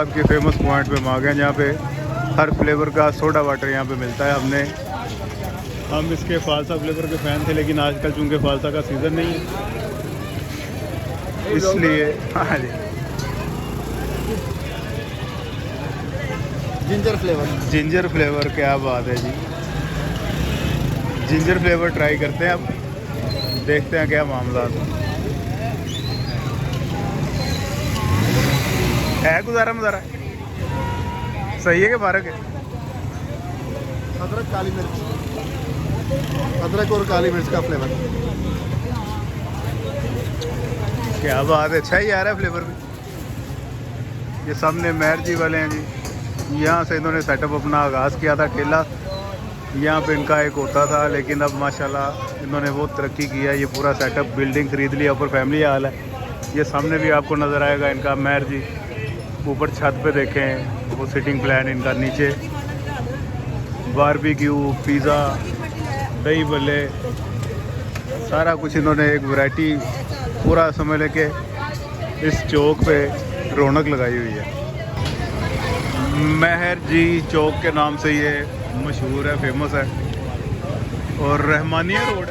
फैसलाबाद के famous point पे हम आ गए, जहाँ पे हर फ्लेवर का सोडा वाटर यहाँ पे मिलता है। हम इसके फालसा फ्लेवर के फ़ैन थे, लेकिन आजकल चूँकि फालसा का सीज़न नहीं है इसलिए। हाँ जी, जिंजर फ्लेवर, क्या बात है जी। जिंजर फ्लेवर ट्राई करते हैं अब, देखते हैं क्या मामला है। गुजारा मुजारा सही है कि फर्क है? अदरक काली मिर्च, अदरक और काली मिर्च का फ्लेवर। क्या बात है, अच्छा ही आ रहा है फ्लेवर भी। ये सामने मेहर जी वाले हैं जी, यहाँ से इन्होंने सेटअप अपना आगाज़ किया था। ठेला यहाँ पे इनका एक होता था, लेकिन अब माशाल्लाह इन्होंने बहुत तरक्की की है। ये पूरा सेटअप, बिल्डिंग खरीद लिया, ऊपर फैमिली हाल है। ये सामने भी आपको नज़र आएगा इनका मेहर जी, ऊपर छत पे देखें वो सिटिंग प्लान इनका। नीचे बारबेक्यू, पिज़्ज़ा, दही भल्ले, सारा कुछ इन्होंने एक वैरायटी पूरा समझ लेके इस चौक पे रौनक लगाई हुई है। मेहर जी चौक के नाम से ये मशहूर है, फेमस है। और रहमानिया रोड